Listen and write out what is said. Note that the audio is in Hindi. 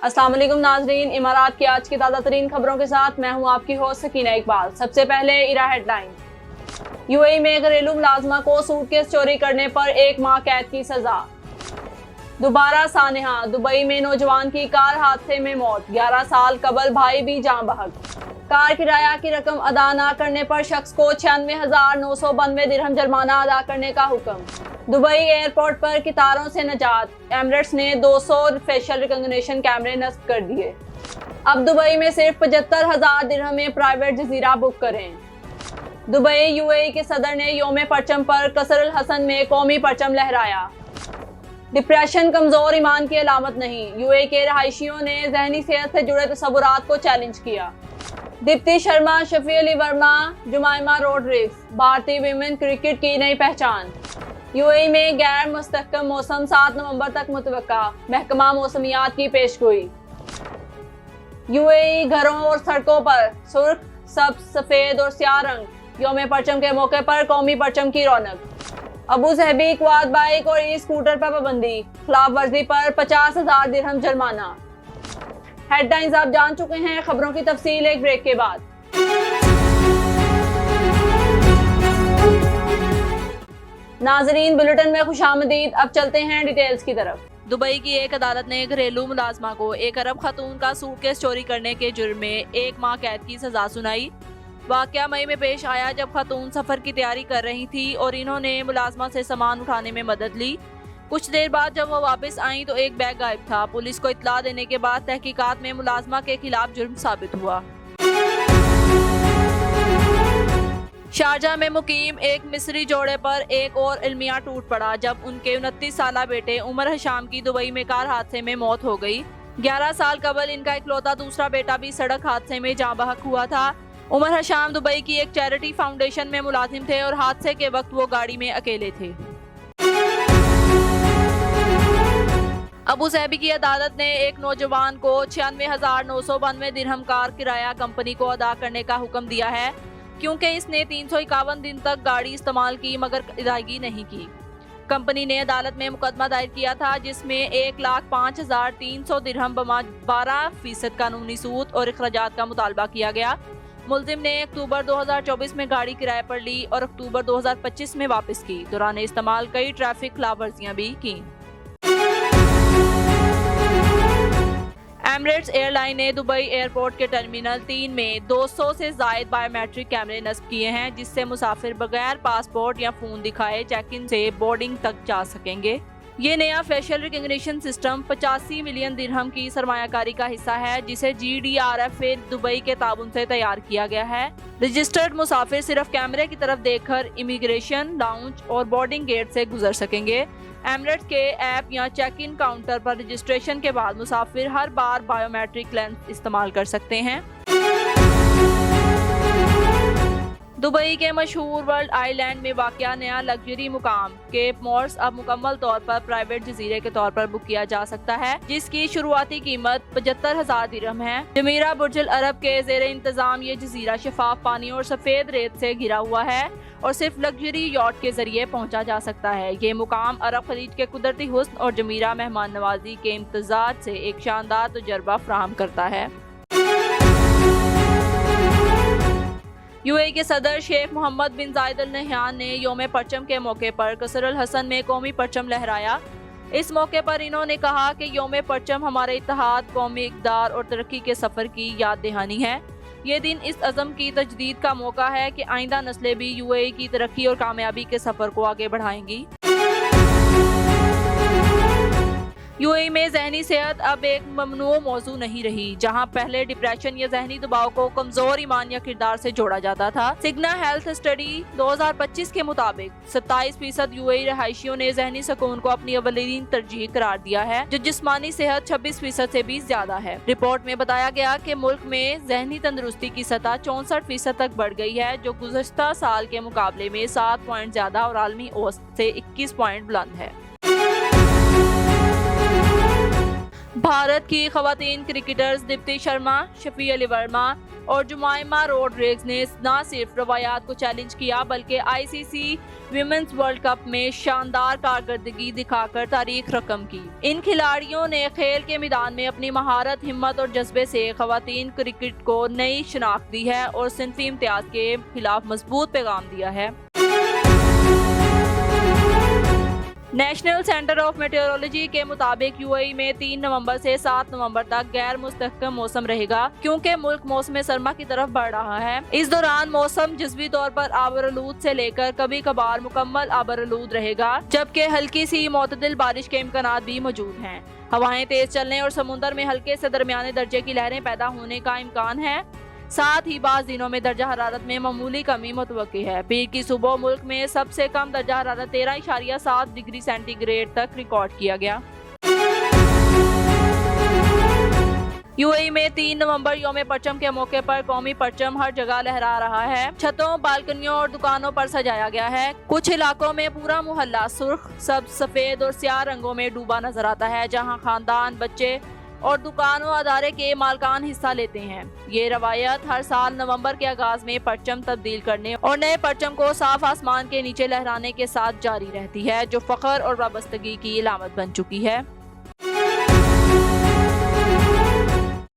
अस्सलाम वालेकुम नाजरीन, इमारात की आज की ताज़ा तरीन खबरों के साथ मैं हूं आपकी होस्ट सकीना इकबाल। सबसे पहले इरा हेडलाइन। यूएई में घरेलू मुलाजमा को सूटकेस चोरी करने पर 1 माह कैद की सजा। दोबारा सानेहा, दुबई में नौजवान की कार हादसे में मौत, 11 साल कबल भाई भी जान बहक। कार किराया की रकम अदा न करने पर शख्स को 96,992 दिरहम जुर्माना अदा करने का हुक्म। दुबई एयरपोर्ट पर कितारों से निजात, एमिरेट्स ने 200 फेशियल रिकॉग्निशन कैमरे नस्ब कर दिए। अब दुबई में सिर्फ 75,000 दिरहम में प्राइवेट जजीरा बुक करें। दुबई यूएई के सदर ने योम परचम पर कसरुल हसन में कौमी परचम लहराया। डिप्रेशन कमजोर ईमान की अलामत नहीं, यूएई के रहायशियों ने जहनी सेहत से जुड़े तस्वुरात को चैलेंज किया। दीप्ति शर्मा, शफी अली वर्मा, जुमाइमा रोड्रिग्स, भारतीय विमेन क्रिकेट की नई पहचान। यूएई में गैर मुस्तहकम मौसम 7 नवंबर तक मुतवक्का, महकमा मौसमियात की पेशगोई। यूएई घरों और सड़कों पर सुर्ख, सब्ज, सफेद और स्याह रंग, योम परचम के मौके पर कौमी परचम की रौनक। अबू जहबी क्वाद बाइक और ई स्कूटर पर पाबंदी, खिलाफ वर्जी पर 50,000 दिरहम जुर्माना। हेडलाइंस आप जान चुके हैं, खबरों की तफसील एक ब्रेक के बाद। नाजरीन, बुलेटिन में खुशामदीद। अब चलते हैं डिटेल्स की तरफ। दुबई की एक अदालत ने घरेलू मुलाजमा को 1 अरब खातून का सूटकेस चोरी करने के जुर्म में 1 माह कैद की सजा सुनाई। वाकया मई में पेश आया जब खातून सफर की तैयारी कर रही थी और इन्होंने मुलाजमा से सामान उठाने में मदद ली। कुछ देर बाद जब वो वापस आई तो एक बैग गायब था। पुलिस को इत्तला देने के बाद तहकीकात में मुलाजमा के खिलाफ जुर्म साबित हुआ। शारजा में मुकीम एक मिस्री जोड़े पर एक और इल्मिया टूट पड़ा जब उनके 29 साला बेटे उमर हशाम की दुबई में कार हादसे में मौत हो गई। 11 साल कबल इनका इकलौता दूसरा बेटा भी सड़क हादसे में जाँ बहक हुआ था। उमर हशाम दुबई की एक चैरिटी फाउंडेशन में मुलाजिम थे और हादसे के वक्त वो गाड़ी में अकेले थे। अबू जहबी की अदालत ने एक नौजवान को 96,992 दिरहम कार किराया कंपनी को अदा करने का हुक्म दिया है क्योंकि इसने 351 दिन तक गाड़ी इस्तेमाल की मगर अदायगी नहीं की। कंपनी ने अदालत में मुकदमा दायर किया था जिसमें 1,05,300 दिरहम बमा 12% कानूनी सूद और अखराजात का मुतालबा किया गया। मुलजिम ने अक्टूबर 2024 में गाड़ी किराए पर ली और अक्टूबर 2025 में वापस की। दौरान इस्तेमाल कई ट्रैफिक खिलाफवर्जियां भी की। एमिरेट्स एयरलाइन ने दुबई एयरपोर्ट के टर्मिनल 3 में 200 से ज़ायद बायोमेट्रिक कैमरे नस्ब किए हैं जिससे मुसाफिर बगैर पासपोर्ट या फ़ोन दिखाए चेक इन से बोर्डिंग तक जा सकेंगे। ये नया फेशियल रिकॉग्निशन सिस्टम 85 मिलियन दिरहम की सरमायाकारी का हिस्सा है जिसे GDRF दुबई के ताबुन से तैयार किया गया है। रजिस्टर्ड मुसाफिर सिर्फ कैमरे की तरफ देखकर इमिग्रेशन, लाउंज और बोर्डिंग गेट से गुजर सकेंगे। एमिरेट्स के ऐप या चेक इन काउंटर पर रजिस्ट्रेशन के बाद मुसाफिर हर बार बायोमेट्रिक लेंस इस्तेमाल कर सकते हैं। दुबई के मशहूर वर्ल्ड आइलैंड में वाक़या नया लग्जरी मुकाम केप मॉर्स अब मुकम्मल तौर पर प्राइवेट जजीरे के तौर पर बुक किया जा सकता है जिसकी शुरुआती कीमत 75,000 दिरहम है। जमीरा बुर्जुल अरब के ज़ेरे इंतजाम ये जजीरा शफाफ पानी और सफ़ेद रेत से घिरा हुआ है और सिर्फ लग्जरी यॉट के जरिए पहुंचा जा सकता है। ये मुकाम अरब खलीज के कुदरती हुस्न और जमीरा मेहमान नवाजी के इम्तजाज से एक शानदार तजुर्बा फराहम करता है। यूएई के सदर शेख मोहम्मद बिन जायद अल नहयान ने योम परचम के मौके पर कसरुल हसन में कौमी परचम लहराया। इस मौके पर इन्होंने कहा कि योम परचम हमारे इत्तेहाद, कौमी इक़दार और तरक्की के सफ़र की याद दहानी है। ये दिन इस अज़म की तजदीद का मौका है कि आइंदा नस्लें भी यूएई की तरक्की और कामयाबी के सफ़र को आगे बढ़ाएंगी। यूएई में जहनी सेहत अब एक ममनू मौजू नहीं रही। जहां पहले डिप्रेशन या जहनी दबाव को कमजोर ईमान या किरदार से जोड़ा जाता था। सिग्ना हेल्थ स्टडी 2025 के मुताबिक 27% यूएई रहायशियों ने जहनी सुकून को अपनी अवलीन तरजीह करार दिया है जो जिस्मानी सेहत 26% से भी ज्यादा है। रिपोर्ट में बताया गया कि मुल्क में जहनी तंदुरुस्ती की सतह 64% तक बढ़ गई है जो गुज़श्ता साल के मुकाबले में 7 पॉइंट ज्यादा और आलमी औसत से 21 पॉइंट बुलंद है। भारत की खवातीन क्रिकेटर्स दीप्ति शर्मा, शफी अली वर्मा और जुमाइमा रोड्रिग्स ने न सिर्फ रवायात को चैलेंज किया बल्कि आईसीसी विमेंस वर्ल्ड कप में शानदार कारकर्दगी दिखाकर तारीख रकम की। इन खिलाड़ियों ने खेल के मैदान में अपनी महारत, हिम्मत और जज्बे से खवातीन क्रिकेट को नई शिनाख्त दी है और सिनफी इम्तियाज के खिलाफ मजबूत पैगाम दिया है। नेशनल सेंटर ऑफ मेटेरोलॉजी के मुताबिक यूएई में 3 नवंबर से 7 नवंबर तक गैर मुस्तहकम मौसम रहेगा क्योंकि मुल्क मौसम सरमा की तरफ बढ़ रहा है। इस दौरान मौसम जज़वी तौर पर आबरआलूद से लेकर कभी कभार मुकम्मल आबरआलूद रहेगा, जबकि हल्की सी मोतदिल बारिश के इम्कानात भी मौजूद हैं। हवाएं तेज चलने और समुद्र में हल्के से दरमियाने दर्जे की लहरें पैदा होने का इम्कान है। साथ ही बाज़ दिनों में दर्जा हरारत में मामूली कमी मुतवक्की है। पीर की सुबह मुल्क में सबसे कम दर्जा हरारत 13.7 डिग्री सेंटीग्रेड तक रिकॉर्ड किया गया। यूएई में 3 नवंबर यौम परचम के मौके पर कौमी परचम हर जगह लहरा रहा है। छतों, बालकनियों और दुकानों पर सजाया गया है। कुछ इलाकों में पूरा मोहल्ला सुर्ख, सब्ज, सफेद और स्याह रंगों में डूबा नजर आता है, जहां खानदान, बच्चे और दुकानों अदारे के मालकान हिस्सा लेते हैं। ये रवायत हर साल नवंबर के आगाज में परचम तब्दील करने और नए परचम को साफ आसमान के नीचे लहराने के साथ जारी रहती है, जो फख्र और वाबस्तगी की अलामत बन चुकी है।